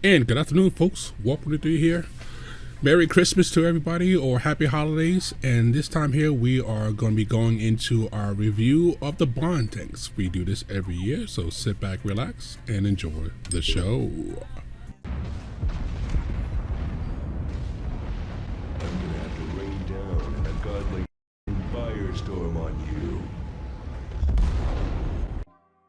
And good afternoon, folks. Warp103 here. Merry Christmas to everybody, or Happy Holidays. And this time here, we are going to be going into our review of the Bond tanks. We do this every year, so sit back, relax, and enjoy the show. I'm gonna have to rain down a godly firestorm on you.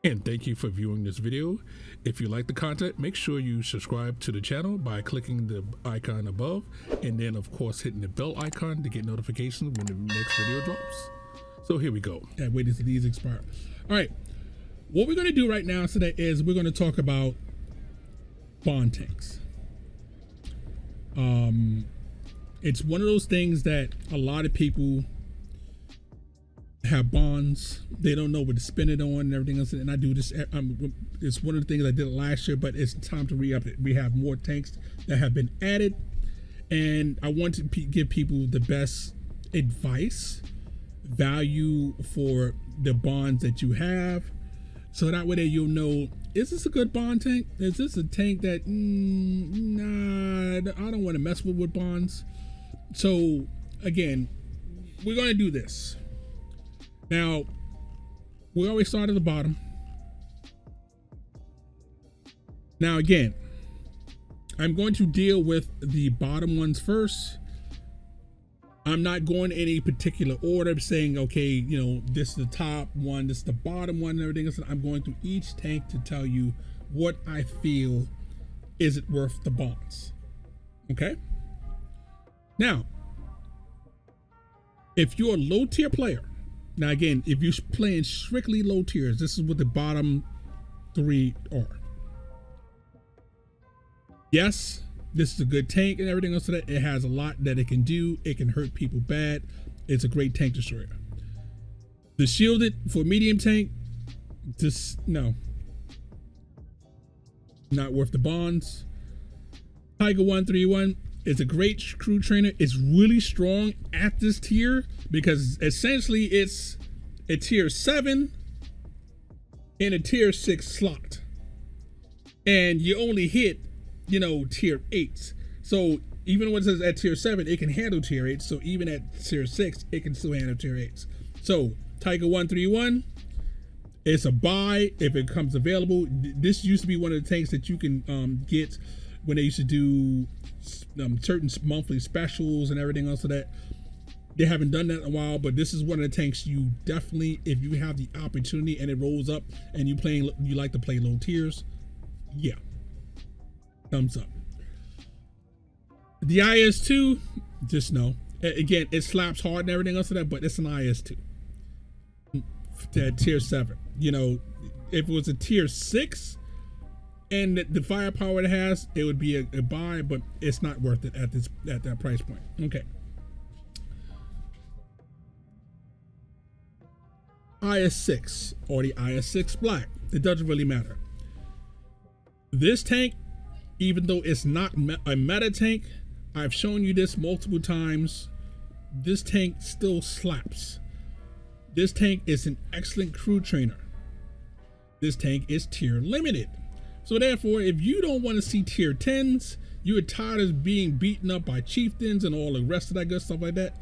And thank you for viewing this video. If you like the content, make sure you subscribe to the channel by clicking the icon above, and then of course hitting the bell icon to get notifications when the next video drops. So here we go. And wait until these expire. All right, what we're gonna do right now today is we're gonna talk about Bond tanks. It's one of those things that a lot of people have bonds, they don't know what to spend it on and everything else, and I do this. It's one of the things I did last year, but it's time to re-up it. We have more tanks that have been added, and I want to give people the best advice, value for the bonds that you have, so that way that you'll know, is this a good bond tank? Is this a tank that nah, I don't want to mess with bonds? So again, we're going to do this. Now, we always start at the bottom. Now, again, I'm going to deal with the bottom ones first. I'm not going in any particular order, saying, okay, you know, this is the top one, this is the bottom one, and everything else. I'm going through each tank to tell you what I feel, is it worth the bonds? Okay? Now, if you're a low tier player, now again, if you're playing strictly low tiers, this is what the bottom three are. Yes, this is a good tank and everything else. That it has a lot that it can do. It can hurt people bad. It's a great tank destroyer. The shielded for medium tank, just no. Not worth the bonds. Tiger 131 is a great crew trainer. It's really strong at this tier because essentially it's a tier 7 in a tier 6 slot, and you only hit, you know, tier 8s. So even when it says at tier 7, it can handle tier 8. So even at tier 6, it can still handle tier 8s. So Tiger 131, it's a buy if it comes available. This used to be one of the tanks that you can get when they used to do certain monthly specials and everything else. So that they haven't done that in a while, but this is one of the tanks you definitely, if you have the opportunity and it rolls up and you like to play low tiers, yeah, thumbs up. The IS2, just no. Again, it slaps hard and everything else of that, but it's an IS2 at tier 7. You know, if it was a tier 6 and the firepower it has, it would be a buy, but it's not worth it at that price point. Okay. IS6 or the IS6 Black, it doesn't really matter. This tank, even though it's not a meta tank, I've shown you this multiple times, this tank still slaps. This tank is an excellent crew trainer. This tank is tier limited. So therefore, if you don't want to see tier 10s, you are tired of being beaten up by chieftains and all the rest of that good stuff like that,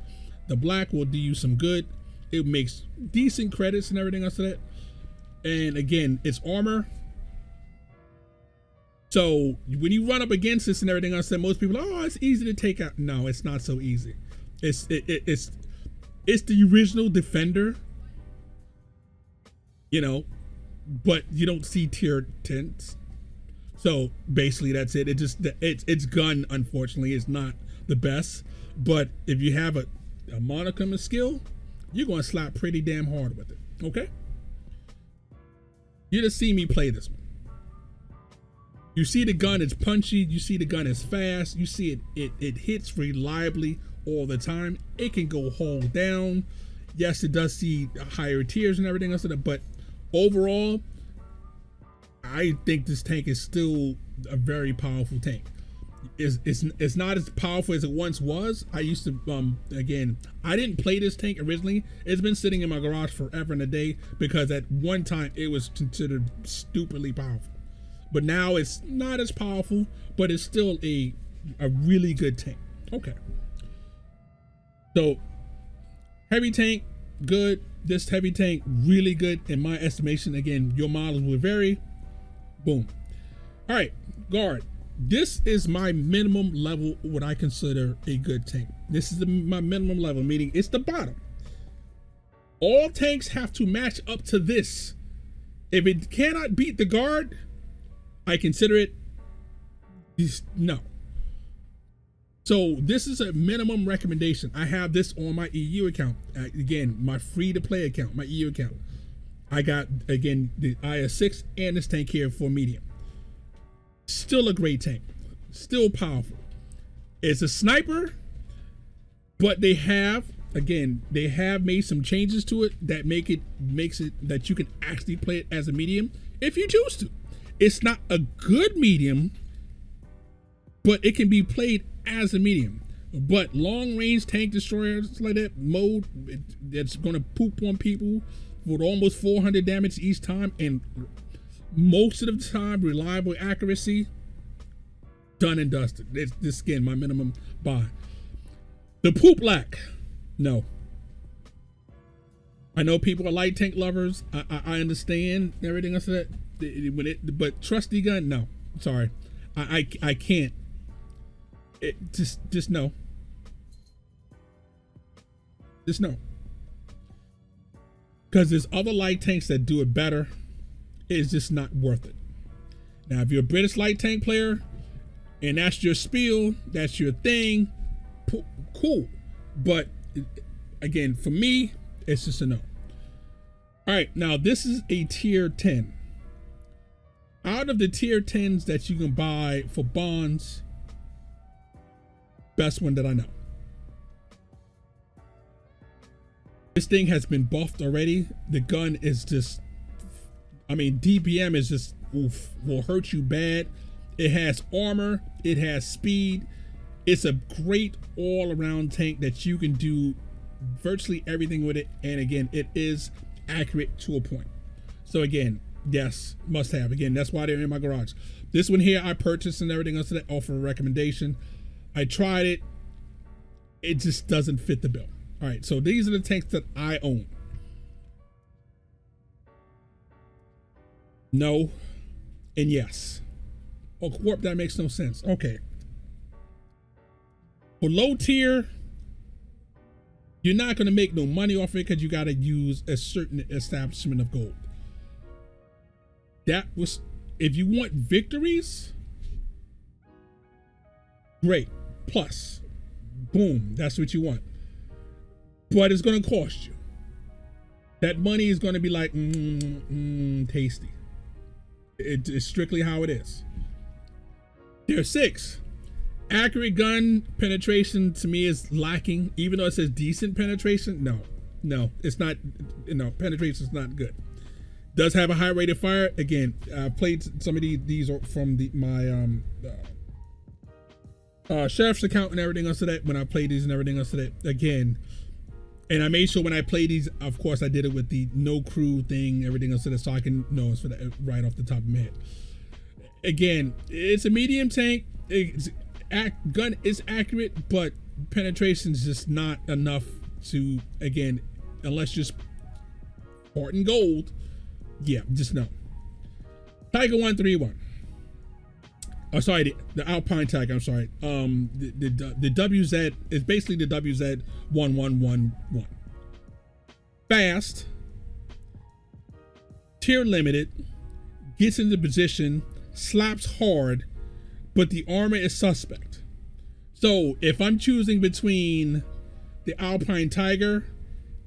the Black will do you some good. It makes decent credits and everything else of that. And again, it's armor. So when you run up against this and everything else, that most people are, oh, it's easy to take out. No, it's not so easy. It's the original Defender, you know, but you don't see tier 10s. So basically that's it. Its gun, unfortunately, is not the best. But if you have a modicum of skill, you're going to slap pretty damn hard with it. Okay? You just see me play this one. You see the gun is punchy. You see the gun is fast. You see it hits reliably all the time. It can go hull down. Yes, it does see higher tiers and everything else, but overall, I think this tank is still a very powerful tank. It's not as powerful as it once was. I used to again, I didn't play this tank originally. It's been sitting in my garage forever and a day because at one time it was considered stupidly powerful. but now it's not as powerful, but it's still a really good tank. Okay. So heavy tank, good. This heavy tank, really good in my estimation. Again, your models will vary. Boom. All right, guard. This is my minimum level, what I consider a good tank. This is my minimum level, meaning it's the bottom. All tanks have to match up to this. If it cannot beat the guard, I consider it no. So this is a minimum recommendation. I have this on my EU account. Again, my free to play account, my EU account. I got, again, the IS-6 and this tank here for medium. Still a great tank. Still powerful. It's a sniper, but they have made some changes to it that makes it that you can actually play it as a medium if you choose to. It's not a good medium, but it can be played as a medium. But long range tank destroyers like that mode, that's going to poop on people with almost 400 damage each time, and most of the time reliable accuracy, done and dusted. This again, my minimum buy. The poop lack, no. I know people are light tank lovers. I understand everything else of that. But trusty gun, no. Sorry, I can't. It just no. Just no. Because there's other light tanks that do it better. It's just not worth it. Now, if you're a British light tank player and that's your spiel, that's your thing, cool. But again, for me, it's just a no. All right, now this is a tier 10. Out of the tier 10s that you can buy for bonds, best one that I know. This thing has been buffed already. The gun is just, I mean, DPM is just, oof, will hurt you bad. It has armor, it has speed. It's a great all-around tank that you can do virtually everything with it. And again, it is accurate to a point. So again, yes, must have. Again, that's why they're in my garage. This one here I purchased and everything else that offer a recommendation. I tried it. It just doesn't fit the bill. All right, so these are the tanks that I own. No and yes. Oh, Warp, that makes no sense. Okay. For low tier, you're not going to make no money off it because you got to use a certain establishment of gold. That was, if you want victories, great. Plus, boom, that's what you want. But it's going to cost you. That money is going to be like, tasty. It's strictly how it is. Tier 6. Accurate gun penetration to me is lacking. Even though it says decent penetration, no, it's not. No, penetration is not good. Does have a high rate of fire. Again, I've played some of these from my sheriff's account and everything else of that. When I played these and everything else of that, again. And I made sure when I play these, of course, I did it with the no crew thing, everything else, so I can know it's for that right off the top of my head. Again, it's a medium tank. Gun is accurate, but penetration is just not enough to, again, unless you're sporting gold. Yeah, just no. Tiger 131. Oh, sorry, the Alpine Tiger. I'm sorry. The WZ is basically the WZ 1111. Fast, tier limited, gets into position, slaps hard, but the armor is suspect. So if I'm choosing between the Alpine Tiger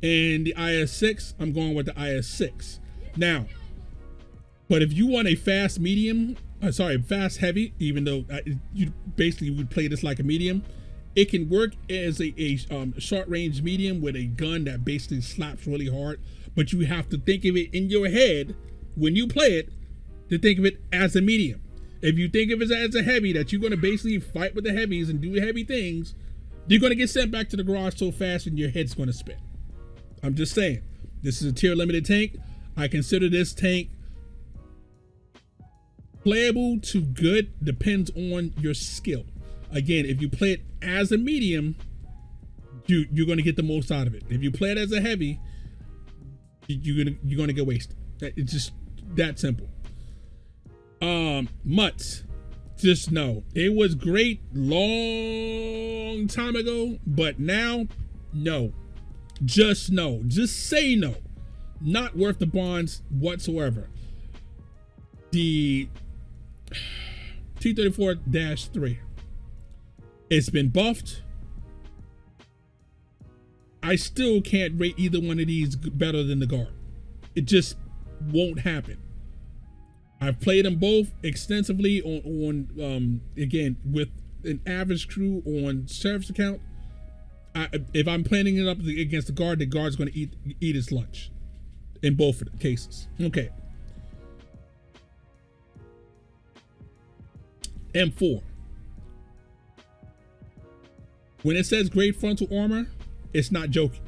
and the IS-6, I'm going with the IS-6. Now, but if you want a fast medium, fast heavy, even though you basically would play this like a medium, it can work as a short range medium with a gun that basically slaps really hard, but you have to think of it in your head when you play it to think of it as a medium. If you think of it as a heavy, that you're going to basically fight with the heavies and do heavy things, you're going to get sent back to the garage so fast and your head's going to spin. I'm just saying, this is a tier limited tank. I consider this tank Playable to good depends on your skill. Again, if you play it as a medium, you're going to get the most out of it. If you play it as a heavy, you're gonna get wasted. It's just that simple. Mutts, just know it was great long time ago, but now, no. Just no. Just say no. Not worth the bonds whatsoever. The T-34-3. It's been buffed. I still can't rate either one of these better than the guard. It just won't happen. I've played them both extensively on again with an average crew on service account. If I'm planning it up against the guard's going to eat its lunch in both of the cases. Okay. M4. When it says great frontal armor, it's not joking.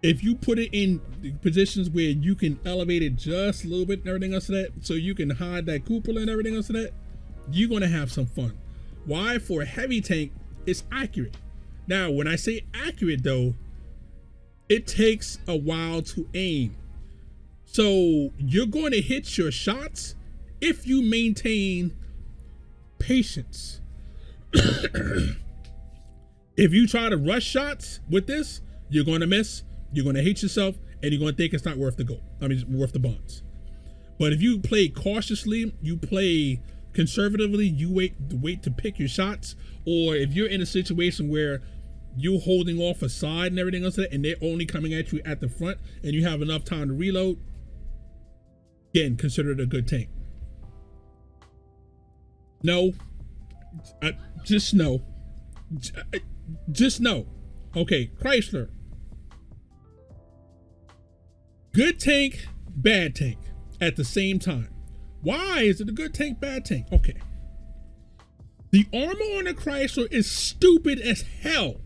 If you put it in positions where you can elevate it just a little bit and everything else to that, so you can hide that cupola and everything else to that, you're gonna have some fun. Why? For a heavy tank, it's accurate. Now, when I say accurate though, it takes a while to aim. So you're going to hit your shots if you maintain patience. If you try to rush shots with this, you're going to miss, you're going to hate yourself, and you're going to think it's not worth the goal. I mean, it's worth the bonds. But if you play cautiously, you play conservatively, you wait to pick your shots, or if you're in a situation where you're holding off a side and everything else, and they're only coming at you at the front, and you have enough time to reload, again, consider it a good tank. No, just no. Just no. Okay, Chrysler. Good tank, bad tank at the same time. Why is it a good tank, bad tank? Okay. The armor on a Chrysler is stupid as hell.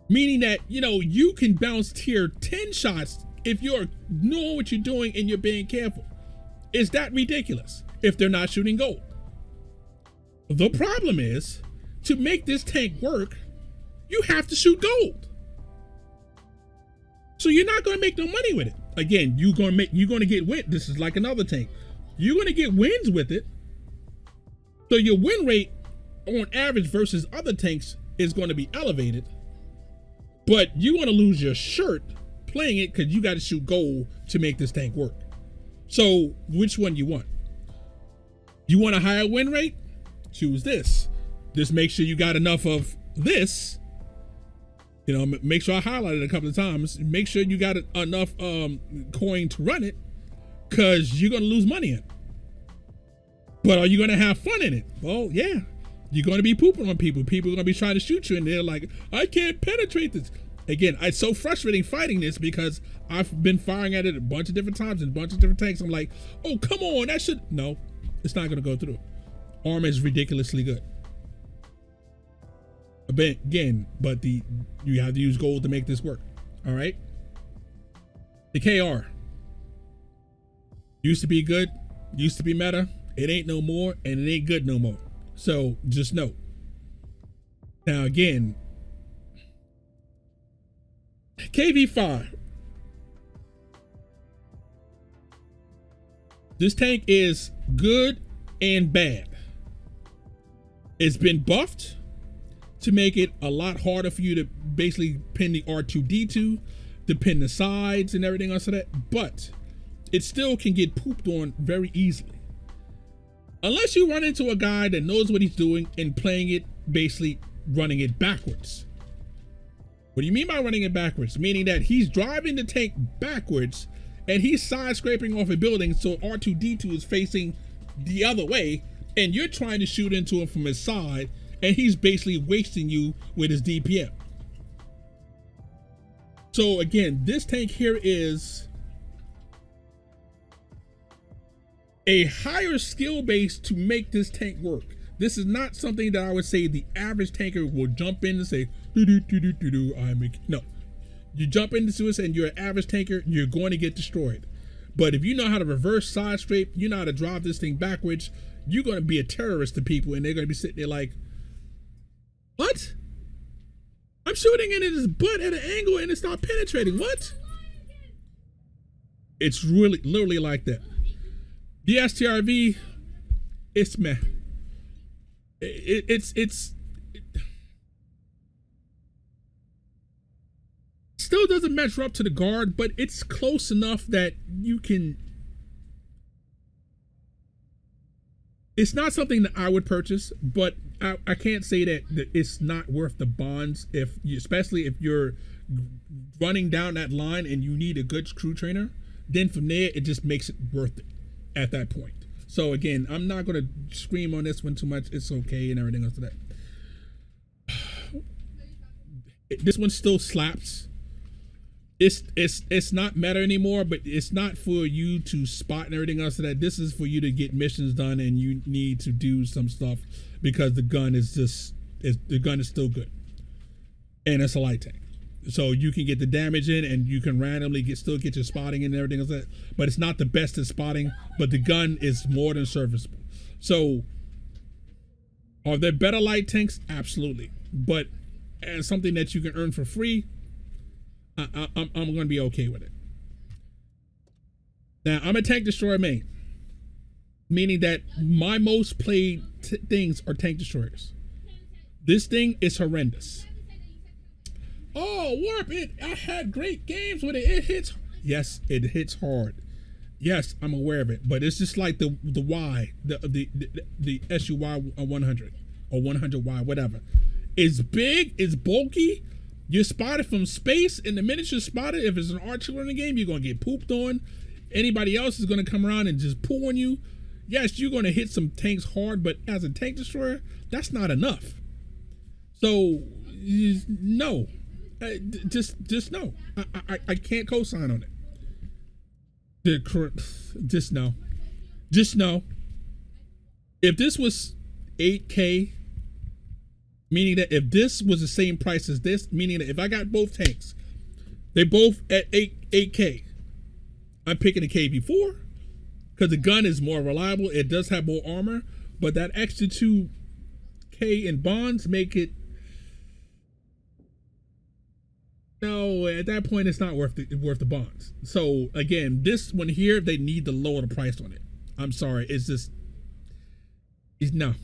Meaning that, you can bounce tier 10 shots if you're knowing what you're doing and you're being careful. Is that ridiculous if they're not shooting gold? The problem is, to make this tank work, you have to shoot gold. So you're not going to make no money with it. Again, you're going to get win. This is like another tank. You're going to get wins with it. So your win rate on average versus other tanks is going to be elevated. But you want to lose your shirt playing it because you got to shoot gold to make this tank work. So which one you want? You want a higher win rate? Choose this. Just make sure you got enough of this. Make sure I highlighted it a couple of times. Make sure you got enough coin to run it, because you're going to lose money in it. But are you going to have fun in it? Well, yeah. You're going to be pooping on people. People are going to be trying to shoot you, and they're like, I can't penetrate this. Again, it's so frustrating fighting this because I've been firing at it a bunch of different times in a bunch of different tanks. I'm like, oh, come on. No, it's not going to go through. Armor is ridiculously good. Again, but you have to use gold to make this work. All right. The KR used to be good, used to be meta. It ain't no more, and it ain't good no more. So just know. Now again, KV5. This tank is good and bad. It's been buffed to make it a lot harder for you to basically pin the R2-D2, to pin the sides and everything else of that, but it still can get pooped on very easily. Unless you run into a guy that knows what he's doing and playing it, basically running it backwards. What do you mean by running it backwards? Meaning that he's driving the tank backwards and he's side scraping off a building, so R2-D2 is facing the other way, and you're trying to shoot into him from his side, and he's basically wasting you with his DPM. So again, this tank here is a higher skill base to make this tank work. This is not something that I would say the average tanker will jump in and say, no. You jump into this and you're an average tanker, you're going to get destroyed. But if you know how to reverse side scrape, you know how to drive this thing backwards, you're going to be a terrorist to people, and they're going to be sitting there like, what? I'm shooting it in his butt at an angle and it's not penetrating. What? It's really literally like that. The STRV, it's meh. It still doesn't measure up to the guard, but it's close enough that you can. It's not something that I would purchase, but I can't say that it's not worth the bonds, especially if you're running down that line and you need a good crew trainer. Then from there, it just makes it worth it at that point. So again, I'm not going to scream on this one too much. It's okay and everything else to that. This one still slaps. It's not meta anymore, but it's not for you to spot and everything else to that. This is for you to get missions done, and you need to do some stuff because the gun is still good, and it's a light tank. So you can get the damage in, and you can randomly still get your spotting and everything else like that. But it's not the best at spotting, but the gun is more than serviceable. So are there better light tanks? Absolutely. But as something that you can earn for free, I'm going to be okay with it. Now, I'm a tank destroyer main, meaning that my most played things are tank destroyers. This thing is horrendous. Oh, Warp, I had great games with it. It hits. Yes, it hits hard. Yes, I'm aware of it, but it's just like the Y, the SUY 100 or 100Y, whatever. It's big, it's bulky. You're spotted from space, and the minute you're spotted, if it's an archer in the game, you're gonna get pooped on. Anybody else is gonna come around and just pull on you. Yes, you're gonna hit some tanks hard, but as a tank destroyer, that's not enough. So no, just no. I can't co-sign on it. Just no. If this was 8K. Meaning that if this was the same price as this, meaning that if I got both tanks, they both at 8K, I'm picking a KV4 because the gun is more reliable. It does have more armor, but that extra 2K in bonds make it. No, at that point, it's not worth the bonds. So again, this one here, they need to lower the price on it. I'm sorry, no.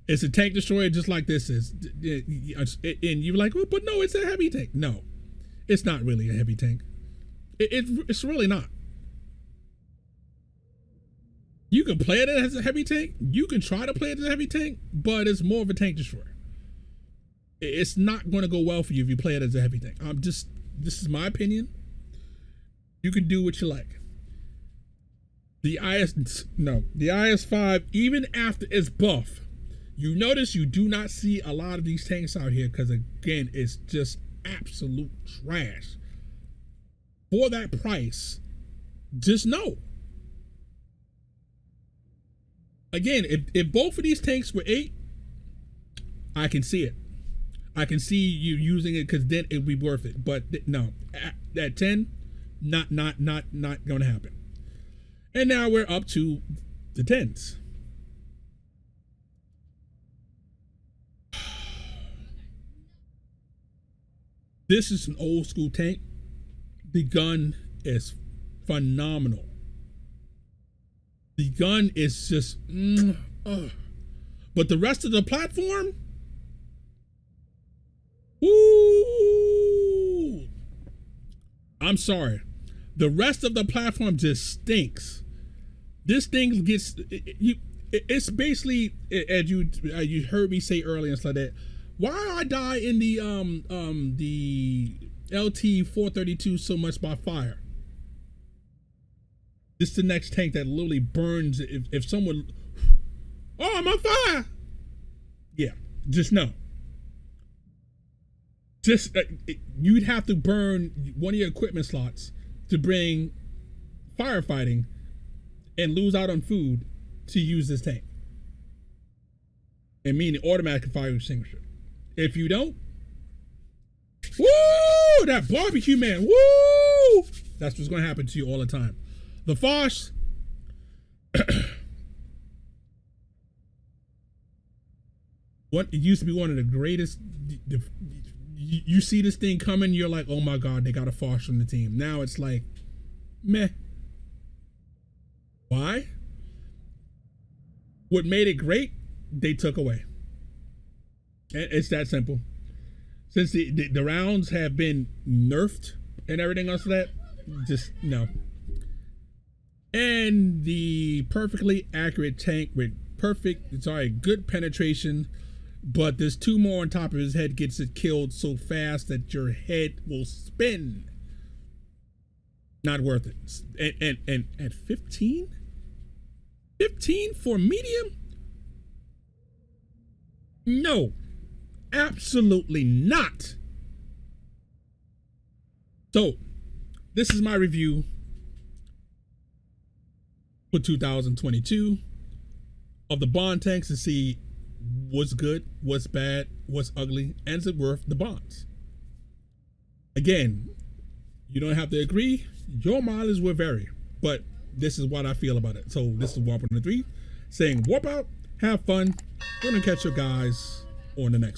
It's a tank destroyer just like this is. And you're like, oh, but no, it's a heavy tank. No, it's not really a heavy tank. It's really not. You can play it as a heavy tank. You can try to play it as a heavy tank, but it's more of a tank destroyer. It's not going to go well for you if you play it as a heavy tank. This is my opinion. You can do what you like. The IS-5, even after it's buff, you notice you do not see a lot of these tanks out here because, again, it's just absolute trash. For that price, just no. Again, if both of these tanks were 8, I can see it. I can see you using it because then it would be worth it. But no, at 10, not going to happen. And now we're up to the 10s. This is an old school tank. The gun is phenomenal. The gun is just, but the rest of the platform, woo! I'm sorry. The rest of the platform just stinks. This thing gets, it's basically, as you heard me say earlier and stuff like that, why I die in the LT-432 so much by fire? This is the next tank that literally burns if someone, oh, I'm on fire. Yeah, just no. Just you'd have to burn one of your equipment slots to bring firefighting and lose out on food to use this tank. And mean the automatic fire extinguisher. If you don't, woo, that barbecue man, woo, that's what's going to happen to you all the time. The Fosh, what it used to be one of the greatest. You see this thing coming, you're like, oh my god, they got a Fosh on the team. Now it's like, meh. Why? What made it great, they took away. It's that simple. Since the rounds have been nerfed and everything else of that, just no. And the perfectly accurate tank with good penetration, but there's 2 more on top of his head, gets it killed so fast that your head will spin. Not worth it. And at 15? 15 for medium? No, absolutely not. So, this is my review for 2022 of the Bond tanks to see what's good, what's bad, what's ugly, and is it worth the bonds. Again, you don't have to agree. Your mileage will vary, but this is what I feel about it. So this is Warp103 saying warp out, have fun. We're gonna catch you guys on the next one.